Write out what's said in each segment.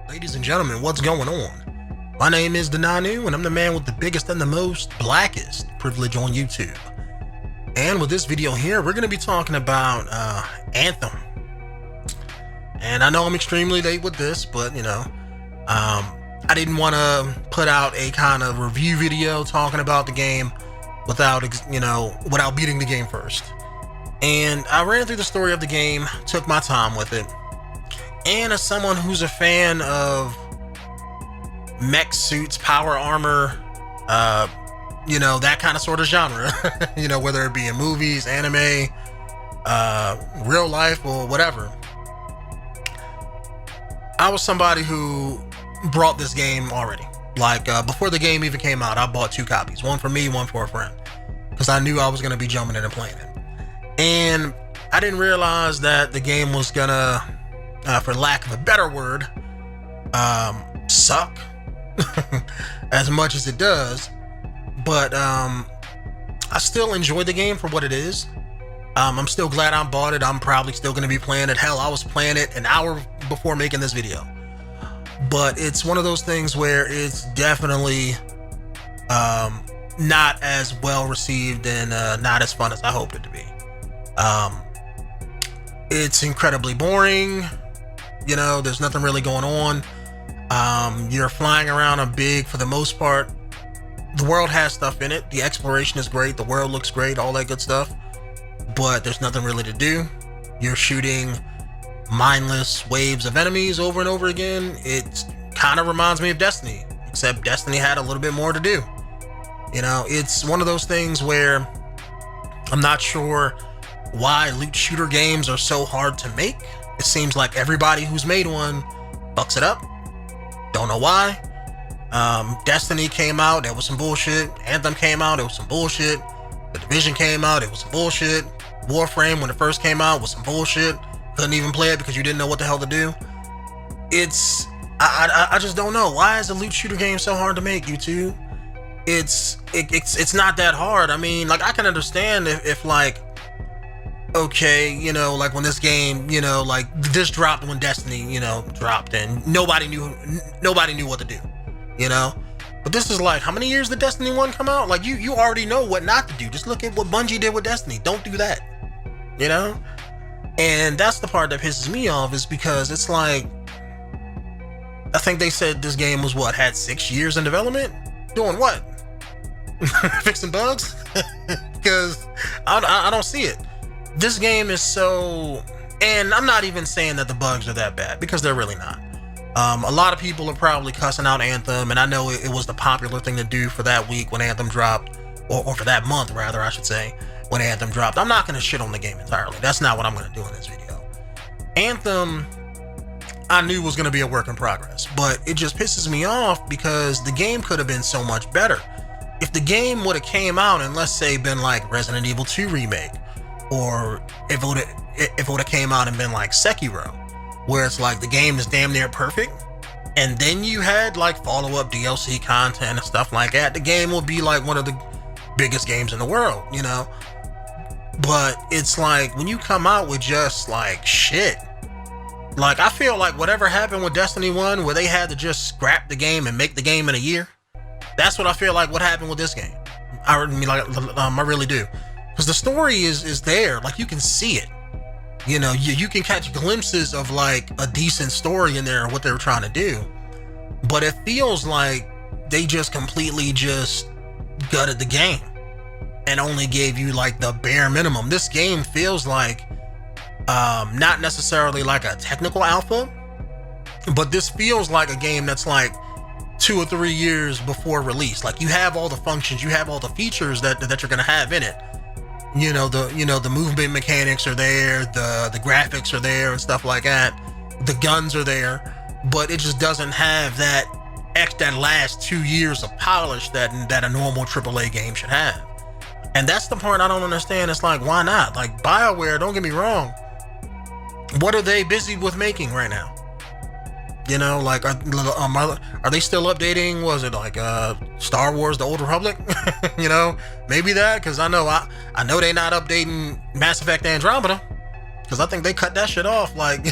Ladies and gentlemen, what's going on? My name is Denanu, and I'm the man with the biggest and the most blackest privilege on YouTube. And with this video here, we're going to be talking about Anthem. And I know I'm extremely late with this, but I didn't want to put out a kind of review video talking about the game without beating the game first. And I ran through the story of the game, took my time with it. And as someone who's a fan of mech suits, power armor, that kind of sort of genre, whether it be in movies, anime, real life, or whatever. I was somebody who brought this game already. Before the game even came out, I bought 2 copies. One for me, one for a friend. Because I knew I was going to be jumping in and playing it. And I didn't realize that the game was going to, for lack of a better word, suck as much as it does. But I still enjoy the game for what it is. I'm still glad I bought it. I'm probably still going to be playing it. Hell, I was playing it an hour before making this video. But it's one of those things where it's definitely not as well received and not as fun as I hoped it to be. It's incredibly boring. There's nothing really going on. You're flying around for the most part. The world has stuff in it. The exploration is great. The world looks great. All that good stuff. But there's nothing really to do. You're shooting mindless waves of enemies over and over again. It kind of reminds me of Destiny, except Destiny had a little bit more to do. It's one of those things where I'm not sure why loot shooter games are so hard to make. It seems like everybody who's made one fucks it up. Don't know why. Destiny came out, there was some bullshit. Anthem came out, it was some bullshit. The Division came out, it was some bullshit. Warframe, when it first came out, was some bullshit. Couldn't even play it because you didn't know what the hell to do. I just don't know. Why is a loot shooter game so hard to make, YouTube? It's not that hard. I mean, I can understand if when this game, this dropped when Destiny, dropped, and nobody knew what to do, But this is how many years did Destiny 1 come out? You already know what not to do. Just look at what Bungie did with Destiny. Don't do that, And that's the part that pisses me off, is because it's I think they said this game was had 6 years in development? Doing what? Fixing bugs? Because I don't see it. This game is so, and I'm not even saying that the bugs are that bad, because they're really not. A lot of people are probably cussing out Anthem, and I know it was the popular thing to do for that week when Anthem dropped, or for that month rather, I should say, when Anthem dropped. I'm not going to shit on the game entirely. That's not what I'm going to do in this video. Anthem, I knew was going to be a work in progress, but it just pisses me off because the game could have been so much better. If the game would have came out and, let's say, been like Resident Evil 2 Remake, or if it would have came out and been like Sekiro, where it's the game is damn near perfect, and then you had follow-up DLC content and stuff like that, the game would be one of the biggest games in the world, But it's when you come out with just shit, I feel whatever happened with Destiny 1, where they had to just scrap the game and make the game in a year, that's what I feel what happened with this game. I really do. Because the story is there, you can see it. You can catch glimpses of a decent story in there and what they were trying to do. But it feels they just completely just gutted the game and only gave you the bare minimum. This game feels not necessarily a technical alpha, but this feels like a game that's 2 or 3 years before release. You have all the functions, you have all the features that you're gonna have in it. The movement mechanics are there, the graphics are there and stuff like that. The guns are there, but it just doesn't have that last 2 years of polish that a normal AAA game should have. And that's the part I don't understand. It's why not? Bioware, don't get me wrong, what are they busy with making right now? Are they still updating? Was it Star Wars: The Old Republic? Maybe that, because I know they're not updating Mass Effect Andromeda, because I think they cut that shit off like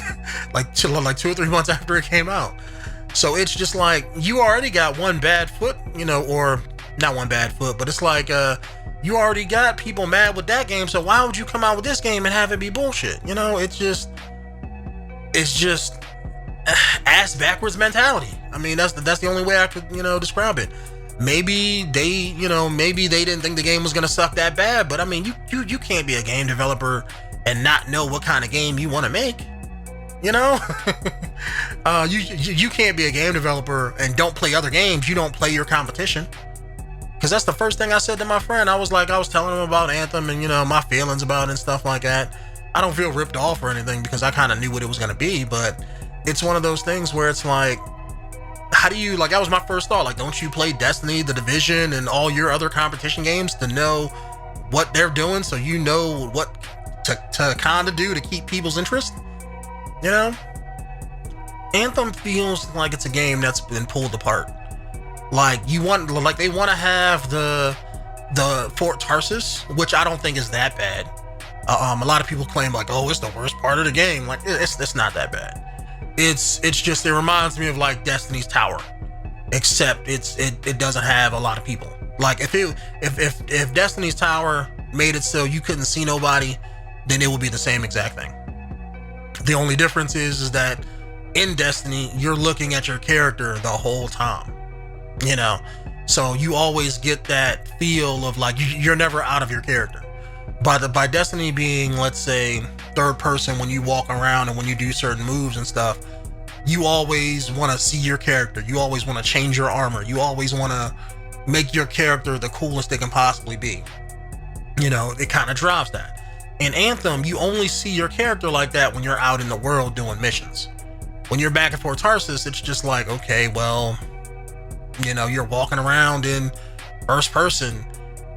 2 or 3 months after it came out. So it's just like, you already got one bad foot, or not one bad foot, but it's like, you already got people mad with that game, so why would you come out with this game and have it be bullshit? It's just ass backwards mentality. I mean, that's the only way I could, describe it. Maybe they didn't think the game was gonna suck that bad, but I mean, you can't be a game developer and not know what kind of game you want to make. You can't be a game developer and don't play other games. You don't play your competition. Because that's the first thing I said to my friend. I was telling him about Anthem and, my feelings about it and stuff like that. I don't feel ripped off or anything because I kind of knew what it was going to be, but it's one of those things where it's like, how do you, that was my first thought. Like, don't you play Destiny, The Division, and all your other competition games to know what they're doing, so you know what to kind of do to keep people's interest? Anthem feels like it's a game that's been pulled apart. They want to have the Fort Tarsus, which I don't think is that bad. A lot of people claim it's the worst part of the game. It's not that bad. It's just, it reminds me of Destiny's Tower, except it doesn't have a lot of people. If Destiny's Tower made it so you couldn't see nobody, then it would be the same exact thing. The only difference is that in Destiny, you're looking at your character the whole time, so you always get that feel of you're never out of your character. By Destiny being, let's say, third person, when you walk around and when you do certain moves and stuff, you always want to see your character. You always want to change your armor. You always want to make your character the coolest it can possibly be. It kind of drives that. In Anthem, you only see your character like that when you're out in the world doing missions. When you're back at Fort Tarsus, it's just okay, well, you're walking around in first person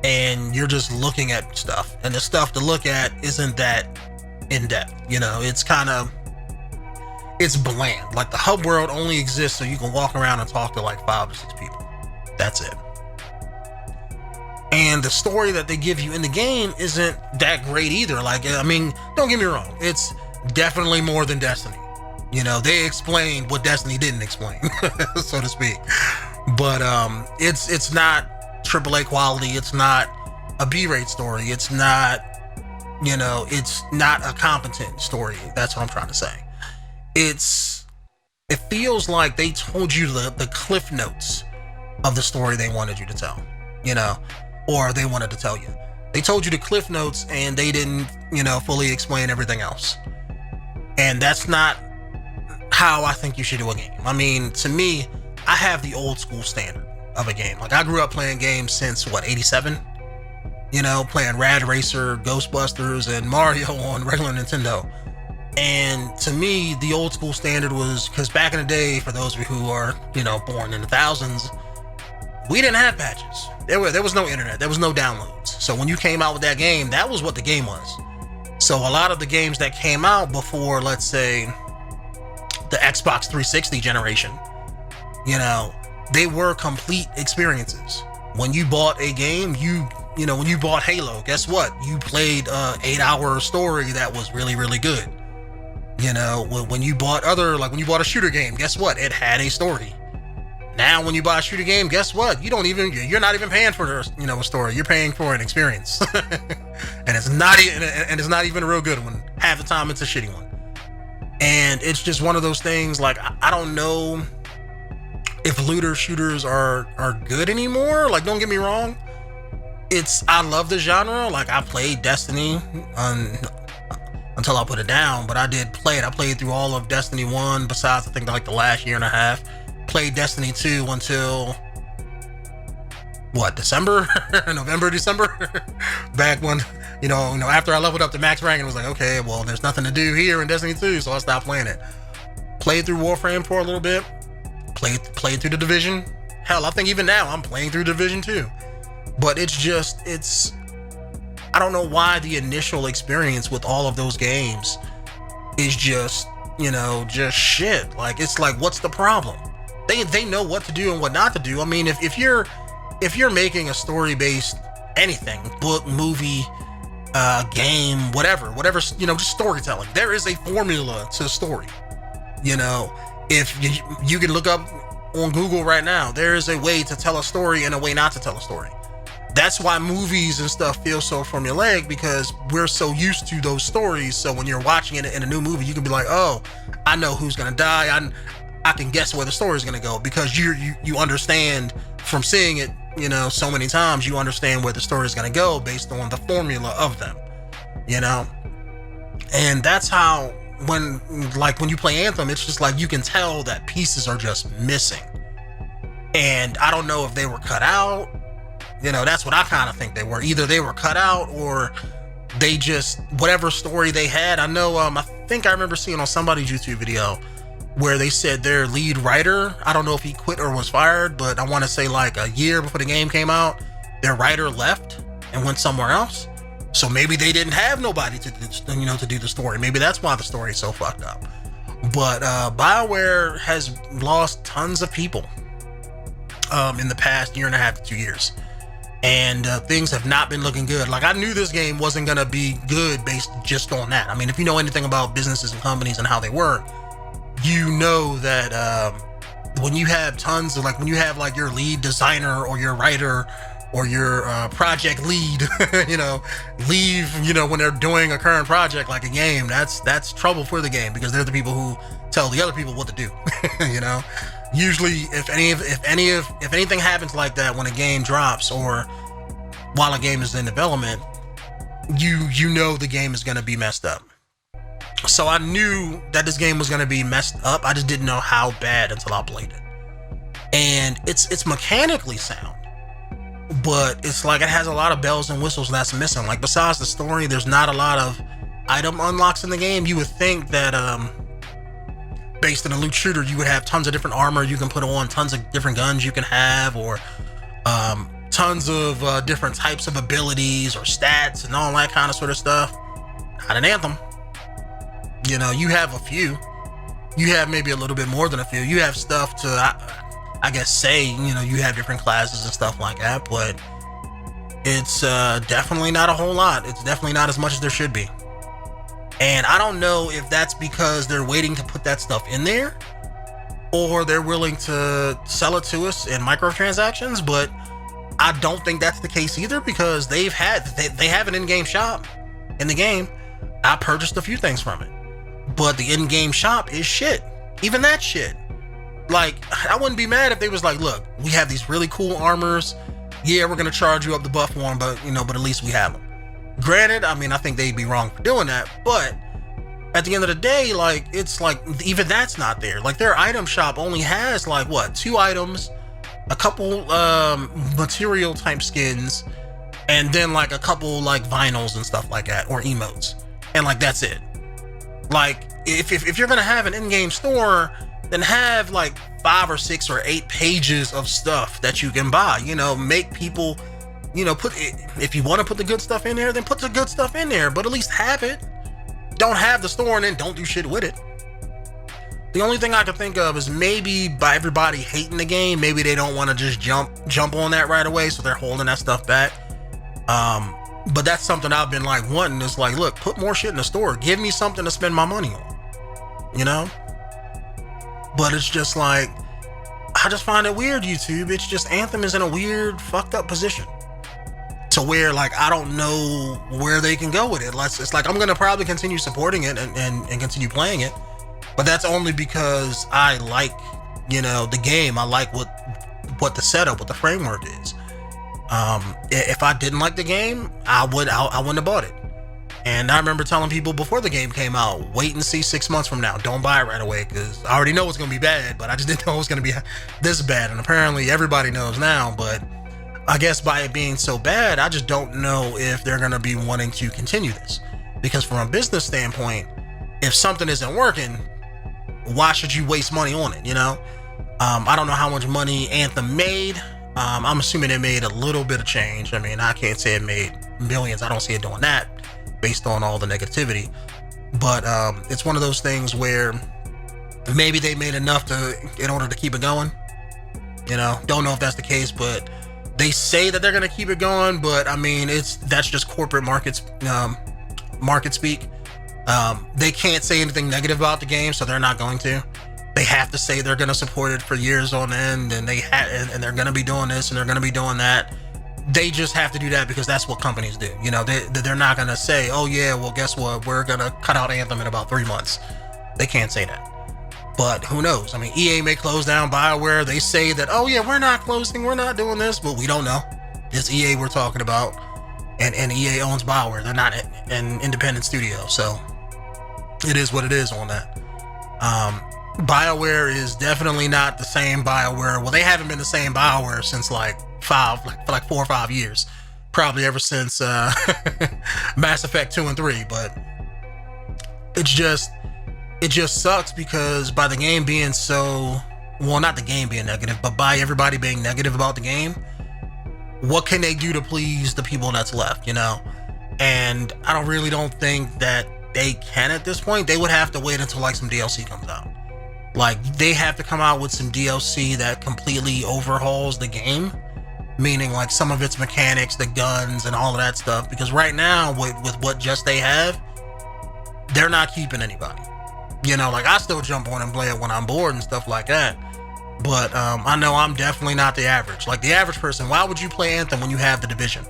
and you're just looking at stuff, and the stuff to look at isn't that in depth. It's bland. The hub world only exists so you can walk around and talk to 5 or 6 people. That's it. And the story that they give you in the game isn't that great either. Don't get me wrong, it's definitely more than Destiny. They explained what Destiny didn't explain, so to speak. But it's not AAA quality. It's not a B-rate story. It's not, it's not a competent story. That's what I'm trying to say. It feels like they told you the cliff notes of the story they wanted you to tell, or they wanted to tell you. They told you the cliff notes and they didn't, fully explain everything else. And that's not how I think you should do a game. To me, I have the old school standard of a game. I grew up playing games since 87? Playing Rad Racer, Ghostbusters, and Mario on regular Nintendo. And to me, the old school standard was, because back in the day, for those of you who are, born in the thousands, we didn't have patches. There was no internet. There was no downloads. So when you came out with that game, that was what the game was. So a lot of the games that came out before, let's say, the Xbox 360 generation, they were complete experiences. When you bought a game, when you bought Halo, guess what? You played a 8-hour story that was really, really good. When you bought when you bought a shooter game, guess what? It had a story. Now, when you buy a shooter game, guess what? You're not even paying for a story. You're paying for an experience, and it's not even a real good one. Half the time, it's a shitty one. And it's just one of those things. I don't know if looter shooters are good anymore. Don't get me wrong. I love the genre. I played Destiny until I put it down, but I did play it. I played through all of Destiny 1, besides I think the last year and a half. Played Destiny 2 until December? November, December? Back when, after I leveled up to max rank, and was okay, well, there's nothing to do here in Destiny 2, so I stopped playing it. Played through Warframe for a little bit. Played through the Division. Hell, I think even now I'm playing through Division 2. But it's I don't know why the initial experience with all of those games is just shit. What's the problem? They know what to do and what not to do. If you're making a story-based anything, book, movie, game, whatever, just storytelling, there is a formula to the story. If you can look up on Google right now, there is a way to tell a story and a way not to tell a story. That's why movies and stuff feel so formulaic, because we're so used to those stories. So when you're watching it in a new movie, you can be like, oh, I know who's gonna die. I can guess where the story is gonna go, because you understand from seeing it, you know, so many times. You understand where the story is gonna go based on the formula of them, you know. And that's how when you play Anthem, it's just like you can tell that pieces are just missing. And I don't know if they were cut out. You know, that's what I kind of think they were. Either they were cut out, or they just, whatever story they had. I know, I think I remember seeing on somebody's YouTube video where they said their lead writer, I don't know if he quit or was fired, but I want to say like a year before the game came out, their writer left and went somewhere else. So maybe they didn't have nobody to do the story. Maybe that's why the story is so fucked up. But Bioware has lost tons of people in the past year and a half to 2 years. And things have not been looking good. Like, I knew this game wasn't going to be good based just on that. I mean, if you know anything about businesses and companies and how they work, you know that when you have tons of, like, when you have like your lead designer or your writer or your project lead, leave, when they're doing a current project like a game, that's trouble for the game, because they're the people who tell the other people what to do. Usually, if anything happens like that when a game drops or while a game is in development, you know the game is going to be messed up. So I knew that this game was going to be messed up. I just didn't know how bad until I played it. And it's mechanically sound, but it's like it has a lot of bells and whistles that's missing. Like, besides the story, there's not a lot of item unlocks in the game. You would think that based on a loot shooter, you would have tons of different armor you can put on, tons of different guns you can have, or tons of different types of abilities or stats and all that kind of sort of stuff. Not an Anthem. You have a few. You have maybe a little bit more than a few. You have stuff to, I guess, say, you have different classes and stuff like that, but it's definitely not a whole lot. It's definitely not as much as there should be. And I don't know if that's because they're waiting to put that stuff in there, or they're willing to sell it to us in microtransactions, but I don't think that's the case either, because they have an in-game shop in the game. I purchased a few things from it, but the in-game shop is shit. Even that shit. Like, I wouldn't be mad if they was like, look, we have these really cool armors. Yeah, we're going to charge you up the buff one, but at least we have them. Granted, I mean, I think they'd be wrong for doing that, but at the end of the day, like, it's like, even that's not there. Like, their item shop only has like, 2 items, a couple material type skins, and then like a couple like vinyls and stuff like that, or emotes, and like that's it. Like, if you're gonna have an in-game store, then have like 5 or 6 or 8 pages of stuff that you can buy. Make people, put it, if you want to put the good stuff in there, then put the good stuff in there, but at least have it. Don't have the store and then don't do shit with it. The only thing I can think of is maybe by everybody hating the game, maybe they don't want to just jump on that right away, so they're holding that stuff back. But that's something I've been like wanting, is like, look, put more shit in the store. Give me something to spend my money on, But it's just like, I just find it weird, YouTube. It's just, Anthem is in a weird, fucked up position to where, like, I don't know where they can go with it. It's like, I'm going to probably continue supporting it and continue playing it. But that's only because I like, the game. I like what the setup, what the framework is. If I didn't like the game, I wouldn't have bought it. And I remember telling people before the game came out, wait and see 6 months from now. Don't buy it right away, because I already know it's going to be bad, but I just didn't know it was going to be this bad. And apparently everybody knows now, but I guess by it being so bad, I just don't know if they're going to be wanting to continue this. Because from a business standpoint, if something isn't working, why should you waste money on it, I don't know how much money Anthem made. I'm assuming it made a little bit of change. I mean, I can't say it made millions. I don't see it doing that based on all the negativity. But it's one of those things where maybe they made enough in order to keep it going. Don't know if that's the case, but they say that they're going to keep it going. But I mean, that's just corporate market speak. They can't say anything negative about the game, so they're not going to. they have to say they're going to support it for years on end, and and they're going to be doing this and they're going to be doing that. They just have to do that because that's what companies do. You know, they're not going to say, oh yeah, well guess what, we're going to cut out Anthem in about 3 months. They can't say that. But who knows? I mean, EA may close down Bioware. They say that, oh yeah, we're not closing, we're not doing this, but we don't know. It's EA we're talking about, and EA owns Bioware. They're not an independent studio, so it is what it is on that. Bioware is definitely not the same Bioware. Well, they haven't been the same Bioware since like 4 or 5 years, probably ever since Mass Effect 2 and 3. But it just sucks because by the game being so, well, not the game being negative, but by everybody being negative about the game, what can they do to please the people that's left, you know? And I don't think that they can at this point. They would have to wait until like some DLC comes out. Like, they have to come out with some DLC that completely overhauls the game, meaning like some of its mechanics, the guns and all of that stuff, because right now with what just they have, they're not keeping anybody. You know, like I still jump on and play it when I'm bored and stuff like that, but I know I'm definitely not the average. Like the average person, why would you play Anthem when you have The Division?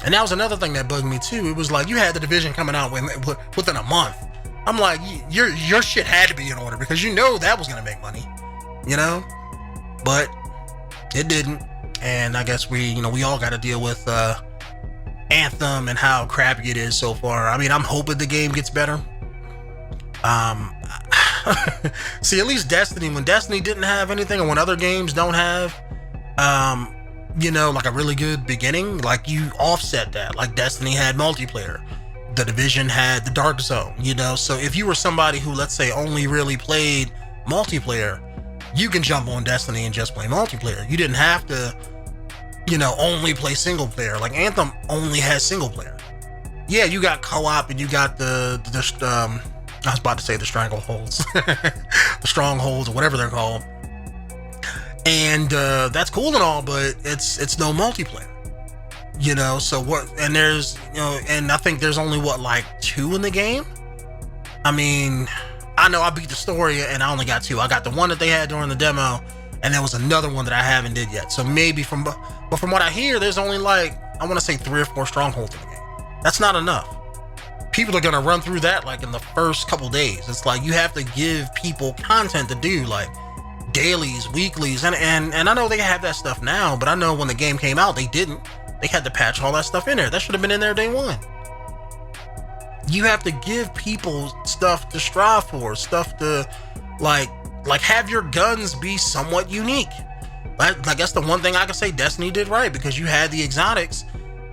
And that was another thing that bugged me too. It was like you had The Division coming out within a month. I'm like, your shit had to be in order because you know that was gonna make money, you know? But it didn't, and I guess we all got to deal with Anthem and how crappy it is so far. I mean, I'm hoping the game gets better. See, at least Destiny, when Destiny didn't have anything, or when other games don't have, like a really good beginning, like you offset that. Like Destiny had multiplayer. The Division had the Dark Zone, you know? So if you were somebody who, let's say, only really played multiplayer, you can jump on Destiny and just play multiplayer. You didn't have to, only play single player. Like Anthem only has single player. Yeah, you got co-op and you got the I was about to say the strangleholds, the strongholds or whatever they're called. And that's cool and all, but it's no multiplayer. So what, and there's, and I think there's only like 2 in the game. I mean, I know I beat the story and I only got 2. I got the one that they had during the demo, and there was another one that I haven't did yet. So maybe from what I hear, there's only like, I want to say 3 or 4 strongholds in the game. That's not enough. People are going to run through that like in the first couple days. It's like you have to give people content to do, like dailies, weeklies, and I know they have that stuff now, but I know when the game came out, they didn't. They had to patch all that stuff in there. That should have been in there day one. You have to give people stuff to strive for, stuff to like have your guns be somewhat unique. Like that's the one thing I can say Destiny did right, because you had the exotics,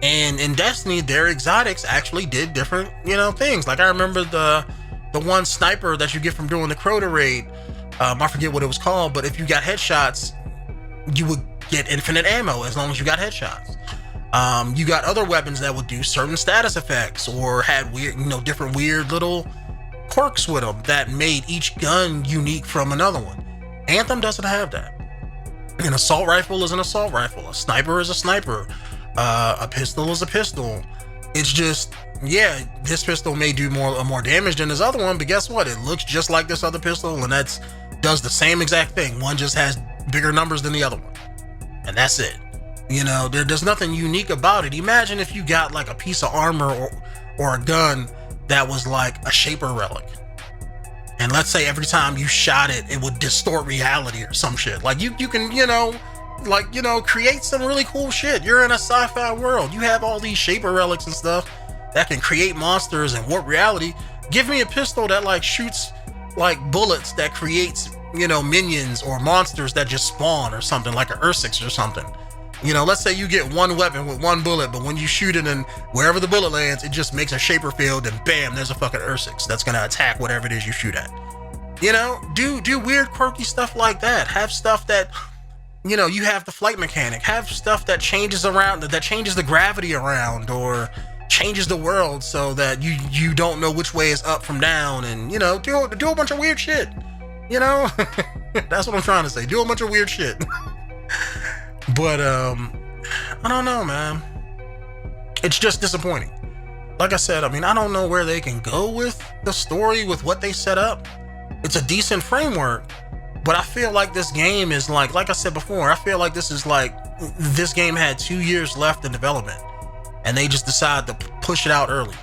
and in Destiny their exotics actually did different, things. Like I remember the one sniper that you get from doing the Crota raid. I forget what it was called, but if you got headshots, you would get infinite ammo as long as you got headshots. You got other weapons that would do certain status effects or had weird, different weird little quirks with them that made each gun unique from another one. Anthem doesn't have that. An assault rifle is an assault rifle. A sniper is a sniper. A pistol is a pistol. It's just, yeah, this pistol may do more damage than this other one, but guess what? It looks just like this other pistol, and does the same exact thing. One just has bigger numbers than the other one, and that's it. There's nothing unique about it. Imagine if you got like a piece of armor or a gun that was like a Shaper relic, and let's say every time you shot it, it would distort reality or some shit. Like you can, create some really cool shit. You're in a sci-fi world. You have all these Shaper relics and stuff that can create monsters and warp reality. Give me a pistol that like shoots like bullets that creates, minions or monsters that just spawn or something, like an Ursix or something. Let's say you get one weapon with one bullet, but when you shoot it and wherever the bullet lands, it just makes a Shaper field, and bam, there's a fucking Ursix that's gonna attack whatever it is you shoot at. Do weird quirky stuff like that. Have stuff that, you have the flight mechanic. Have stuff that changes around, that changes the gravity around, or changes the world so that you don't know which way is up from down, and do a bunch of weird shit. That's what I'm trying to say. Do a bunch of weird shit. But I don't know, man. It's just disappointing. Like I said, I mean, I don't know where they can go with the story, with what they set up. it's a decent framework, but I feel like this game is like I said before, I feel like this game had 2 years left in development, and they just decided to push it out early.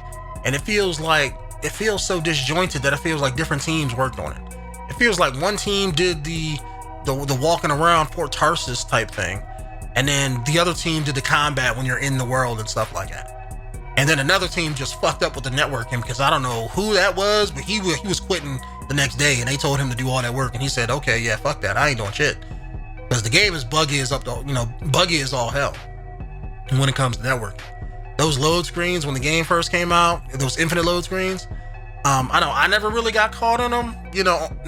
And it feels so disjointed that it feels like different teams worked on it. It feels like one team did the walking around Fort Tarsus type thing, and then the other team did the combat when you're in the world and stuff like that. And then another team just fucked up with the networking, because I don't know who that was, but he was quitting the next day, and they told him to do all that work, and he said, okay, yeah, fuck that, I ain't doing shit, because the game is buggy as all hell when it comes to networking. Those load screens when the game first came out, those infinite load screens, I never really got caught on them,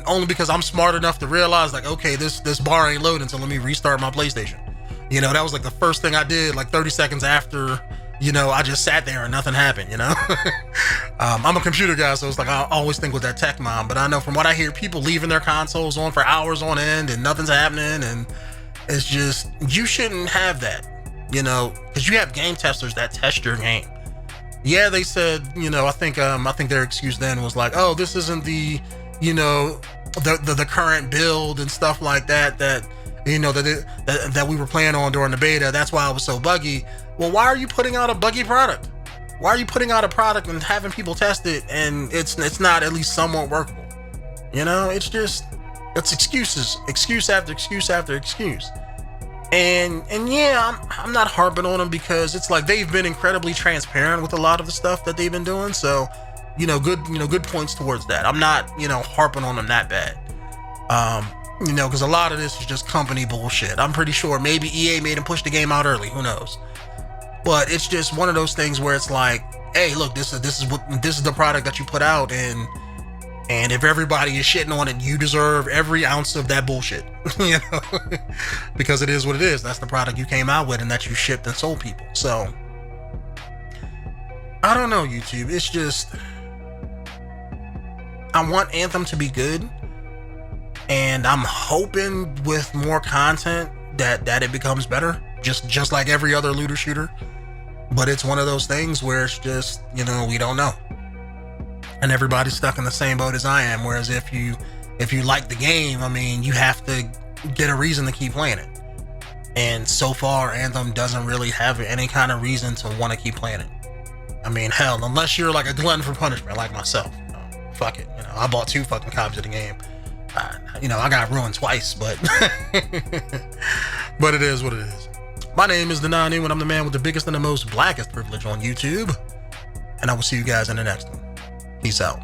only because I'm smart enough to realize, like, okay, this bar ain't loading, so let me restart my PlayStation. That was like the first thing I did, like 30 seconds after, I just sat there and nothing happened, I'm a computer guy, so it's like I always think with that tech mom, but I know from what I hear, people leaving their consoles on for hours on end and nothing's happening, and it's just, you shouldn't have that, because you have game testers that test your game. Yeah, they said, I think their excuse then was like, oh, this isn't the current build and stuff like that that we were playing on during the beta. That's why it was so buggy. Well, why are you putting out a buggy product? Why are you putting out a product and having people test it and it's not at least somewhat workable? It's excuses, excuse after excuse after excuse. And yeah, I'm not harping on them, because it's like they've been incredibly transparent with a lot of the stuff that they've been doing. So, good points towards that. I'm not, harping on them that bad. Because a lot of this is just company bullshit. I'm pretty sure maybe EA made them push the game out early. Who knows? But it's just one of those things where it's like, hey, look, this is the product that you put out, and if everybody is shitting on it, you deserve every ounce of that bullshit, because it is what it is. That's the product you came out with and that you shipped and sold people. So, I don't know, YouTube. It's just, I want Anthem to be good, and I'm hoping with more content that it becomes better, just like every other looter shooter. But it's one of those things where it's just, we don't know. And everybody's stuck in the same boat as I am. Whereas if you like the game, you have to get a reason to keep playing it. And so far, Anthem doesn't really have any kind of reason to want to keep playing it. Hell, unless you're like a glutton for punishment like myself. Fuck it. I bought 2 fucking copies of the game. I got ruined twice, but but it is what it is. My name is the Nanu, and I'm the man with the biggest and the most blackest privilege on YouTube. And I will see you guys in the next one. Peace out.